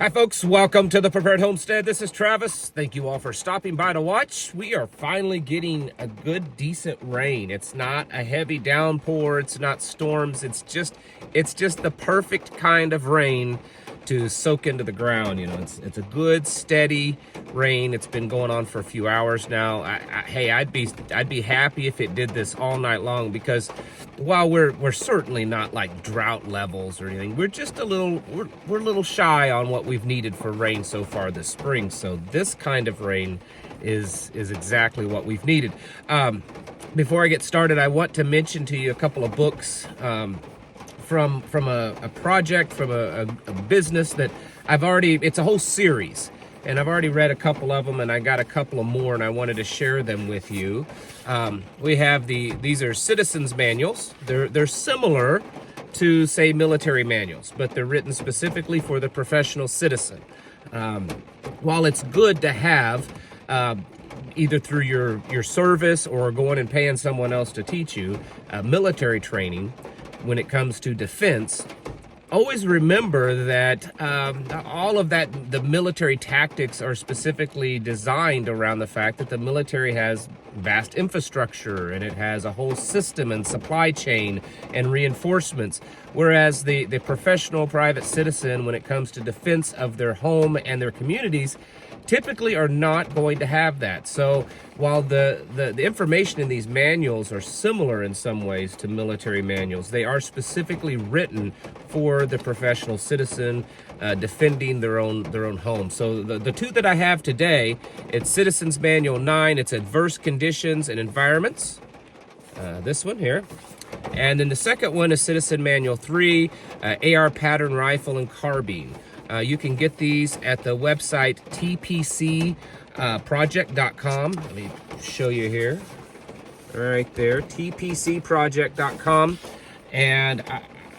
Hi folks, welcome to the Prepared Homestead. This is Travis. Thank you all for stopping by to watch. We are finally getting a good, decent rain. It's not a heavy downpour, it's not storms, it's just the perfect kind of rain to soak into the ground. You know, it's a good, steady rain. It's been going on for a few hours now. Hey, I'd be happy if it did this all night long, because while we're certainly not like drought levels or anything, we're just a little shy on what we've needed for rain so far this spring. So this kind of rain is exactly what we've needed. Before I get started, I want to mention to you a couple of books from a project, from a business that it's a whole series, and I've already read a couple of them, and I got a couple of more, and I wanted to share them with you. We have these are citizens manuals. They're similar to, say, military manuals, but they're written specifically for the professional citizen. While it's good to have, either through your service or going and paying someone else to teach you, military training, when it comes to defense, always remember that all of that, the military tactics are specifically designed around the fact that the military has vast infrastructure and it has a whole system and supply chain and reinforcements, whereas the professional private citizen, when it comes to defense of their home and their communities, typically are not going to have that. So while the information in these manuals are similar in some ways to military manuals, they are specifically written for the professional citizen defending their own home. So the two that I have today, it's Citizens Manual 9, it's Adverse Conditions and Environments, this one here. And then the second one is Citizen Manual 3, AR Pattern Rifle and Carbine. You can get these at the website tpcproject.com. Let me show you here. Right there, tpcproject.com. And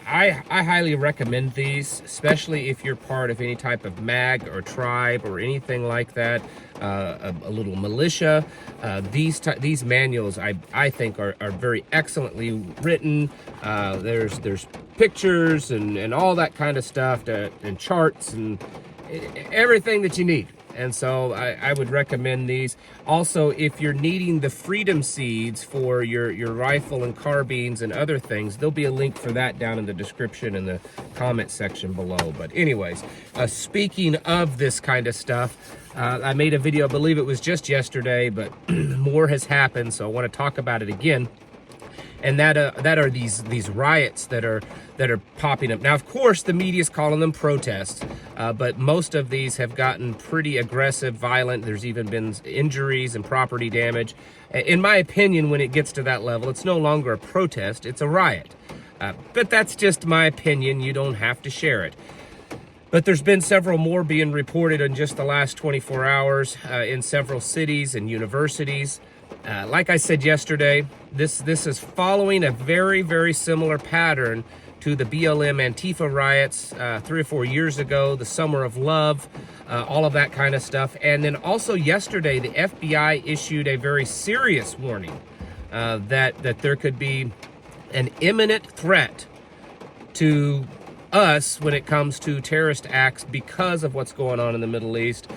I highly recommend these, especially if you're part of any type of mag or tribe or anything like that, a little militia. These manuals, I think, are very excellently written. There's pictures and all that kind of stuff, and charts and everything that you need. And so I would recommend these. Also, if you're needing the freedom seeds for your rifle and carbines and other things, there'll be a link for that down in the description in the comment section below. But anyways, speaking of this kind of stuff, I made a video, I believe it was just yesterday, but more has happened, so I want to talk about it again. And that are these riots that are popping up now. Of course, the media's calling them protests, but most of these have gotten pretty aggressive, violent. There's even been injuries and property damage. In my opinion, when it gets to that level, it's no longer a protest; it's a riot. But that's just my opinion. You don't have to share it. But there's been several more being reported in just the last 24 hours in several cities and universities. Like I said yesterday, this is following a very, very similar pattern to the BLM Antifa riots 3 or 4 years ago, the Summer of Love, all of that kind of stuff. And then also yesterday, the FBI issued a very serious warning that there could be an imminent threat to us when it comes to terrorist acts because of what's going on in the Middle East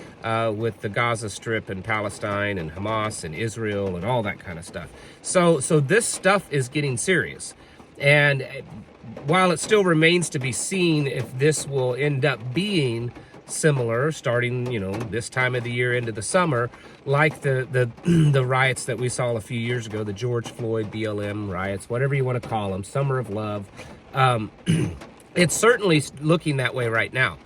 with the Gaza Strip and Palestine and Hamas and Israel and all that kind of stuff. So this stuff is getting serious. And while it still remains to be seen if this will end up being similar, starting, this time of the year into the summer, like the riots that we saw a few years ago, the George Floyd BLM riots, whatever you want to call them, Summer of Love. It's certainly looking that way right now.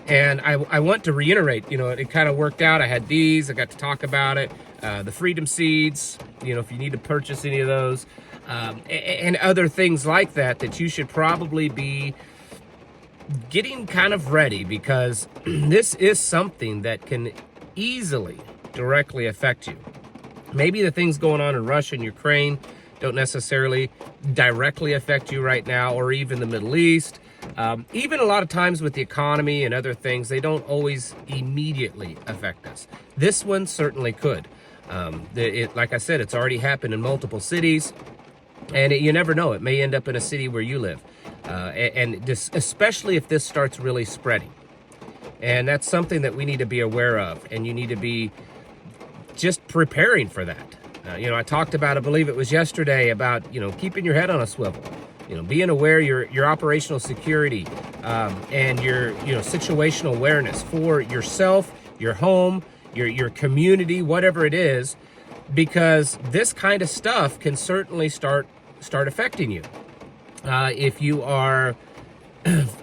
And I want to reiterate, it kind of worked out. I had these, I got to talk about it. The freedom seeds, if you need to purchase any of those, and other things like that you should probably be getting kind of ready, because this is something that can easily directly affect you. Maybe the things going on in Russia and Ukraine don't necessarily directly affect you right now, or even the Middle East. Even a lot of times with the economy and other things, they don't always immediately affect us. This one certainly could. Like I said, it's already happened in multiple cities, and you never know. It may end up in a city where you live. And especially if this starts really spreading. And that's something that we need to be aware of, and you need to be just preparing for that. I talked about, I believe it was yesterday, about, keeping your head on a swivel, being aware your operational security, and your, situational awareness for yourself, your home, your community, whatever it is, because this kind of stuff can certainly start affecting you. If you are,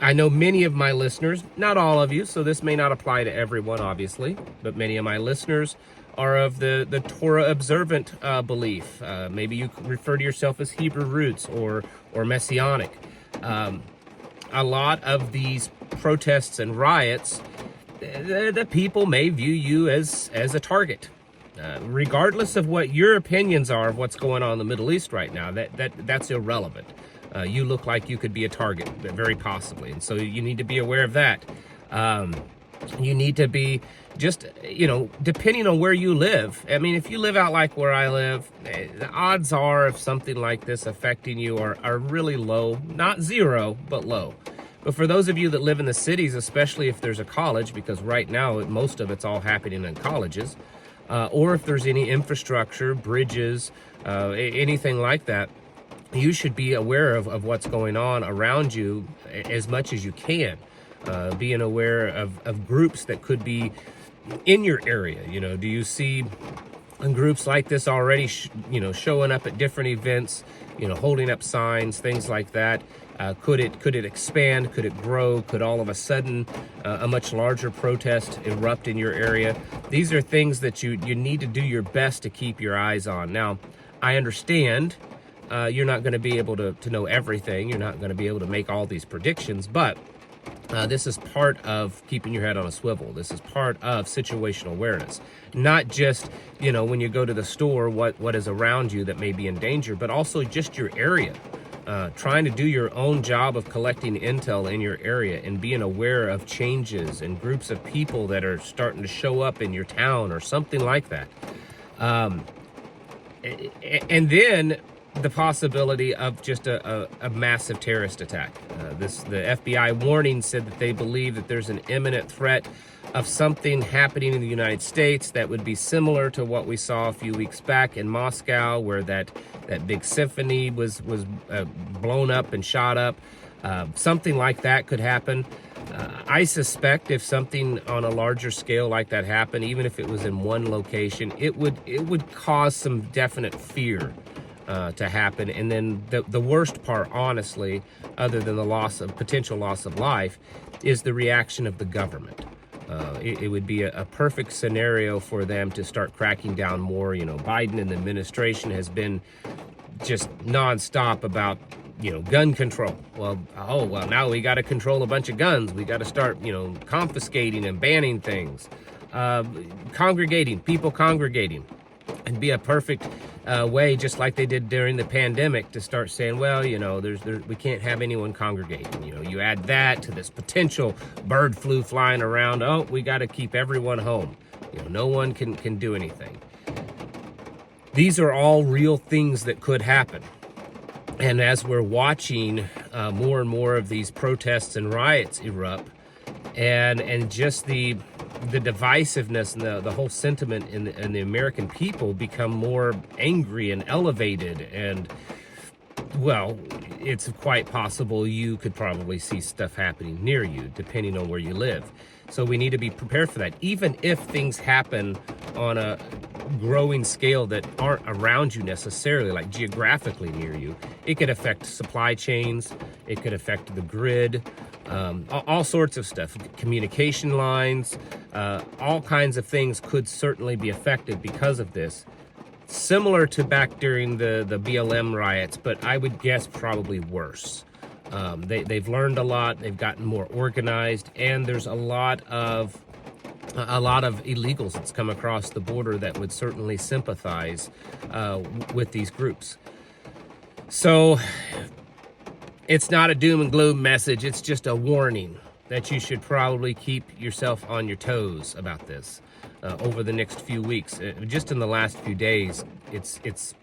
I know many of my listeners, not all of you, so this may not apply to everyone, obviously, but many of my listeners are of the Torah observant belief. Maybe you refer to yourself as Hebrew roots or Messianic. A lot of these protests and riots, the people may view you as a target. Regardless of what your opinions are of what's going on in the Middle East right now, that's irrelevant. You look like you could be a target, very possibly, and so you need to be aware of that. You need to be just, depending on where you live. I mean, if you live out like where I live, the odds are of something like this affecting you are really low. Not zero, but low. But for those of you that live in the cities, especially if there's a college, because right now most of it's all happening in colleges, or if there's any infrastructure, bridges, anything like that, you should be aware of what's going on around you as much as you can. Being aware of groups that could be in your area. Do you see groups like this already, showing up at different events, holding up signs, things like that? Could it expand? Could it grow? Could all of a sudden a much larger protest erupt in your area? These are things that you need to do your best to keep your eyes on. Now, I understand you're not going to be able to know everything. You're not going to be able to make all these predictions, but this is part of keeping your head on a swivel. This is part of situational awareness. Not just, when you go to the store, what is around you that may be in danger, but also just your area. Trying to do your own job of collecting intel in your area and being aware of changes and groups of people that are starting to show up in your town or something like that. And then the possibility of just a massive terrorist attack. The FBI warning said that they believe that there's an imminent threat of something happening in the United States that would be similar to what we saw a few weeks back in Moscow, where that big symphony was blown up and shot up. Something like that could happen. I suspect if something on a larger scale like that happened, even if it was in one location, it would cause some definite fear to happen. And then the worst part, honestly, other than the potential loss of life, is the reaction of the government. It would be a perfect scenario for them to start cracking down more. Biden and the administration has been just nonstop about, gun control. Well, now we got to control a bunch of guns. We got to start, confiscating and banning things. People congregating. And be a perfect way, just like they did during the pandemic, to start saying, well, we can't have anyone congregating. You add that to this potential bird flu flying around. Oh, we got to keep everyone home. No one can do anything. These are all real things that could happen. And as we're watching more and more of these protests and riots erupt, and just the divisiveness and the whole sentiment in the American people become more angry and elevated, and well, it's quite possible you could probably see stuff happening near you, depending on where you live. So we need to be prepared for that. Even if things happen on a growing scale that aren't around you necessarily, like geographically near you, it could affect supply chains, it could affect the grid, all sorts of stuff, communication lines, all kinds of things could certainly be affected because of this. Similar to back during the BLM riots, but I would guess probably worse. They've learned a lot, they've gotten more organized, and there's a lot of illegals that's come across the border that would certainly sympathize with these groups. So it's not a doom and gloom message, it's just a warning that you should probably keep yourself on your toes about this over the next few weeks. Just in the last few days, it's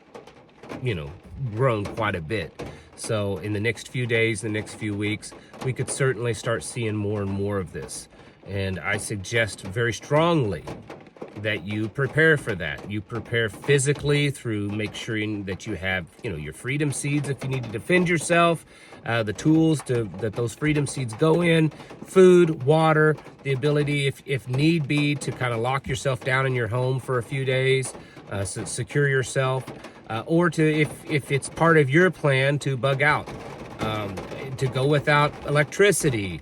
grown quite a bit. So in the next few days, the next few weeks, we could certainly start seeing more and more of this. And I suggest very strongly that you prepare for that. You prepare physically through make sure that you have, your freedom seeds if you need to defend yourself, the tools that those freedom seeds go in, food, water, the ability, if need be, to kind of lock yourself down in your home for a few days, secure yourself, or to, if it's part of your plan, to bug out, to go without electricity,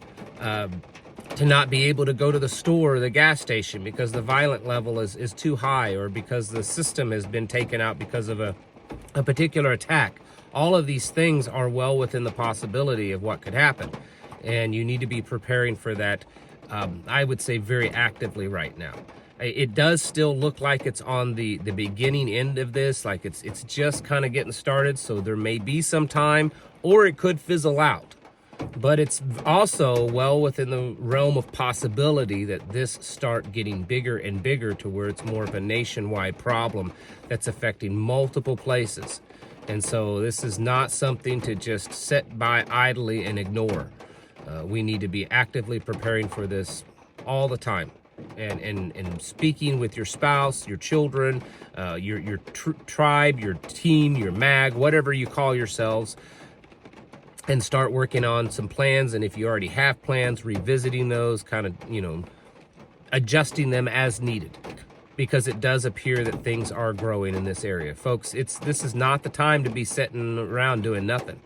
to not be able to go to the store or the gas station because the violent level is too high, or because the system has been taken out because of a particular attack. All of these things are well within the possibility of what could happen. And you need to be preparing for that, I would say, very actively right now. It does still look like it's on the beginning end of this, like it's just kind of getting started, so there may be some time, or it could fizzle out. But it's also well within the realm of possibility that this start getting bigger and bigger to where it's more of a nationwide problem that's affecting multiple places. And so this is not something to just sit by idly and ignore. We need to be actively preparing for this all the time. And speaking with your spouse, your children, your tribe, your team, your mag, whatever you call yourselves, and start working on some plans. And if you already have plans, revisiting those, kind of, adjusting them as needed, because it does appear that things are growing in this area. Folks, this is not the time to be sitting around doing nothing.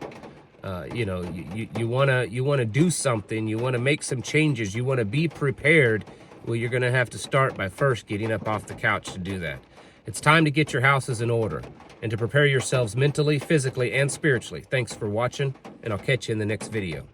You want to do something, you want to make some changes, you want to be prepared. Well, you're going to have to start by first getting up off the couch to do that. It's time to get your houses in order and to prepare yourselves mentally, physically, and spiritually. Thanks for watching, and I'll catch you in the next video.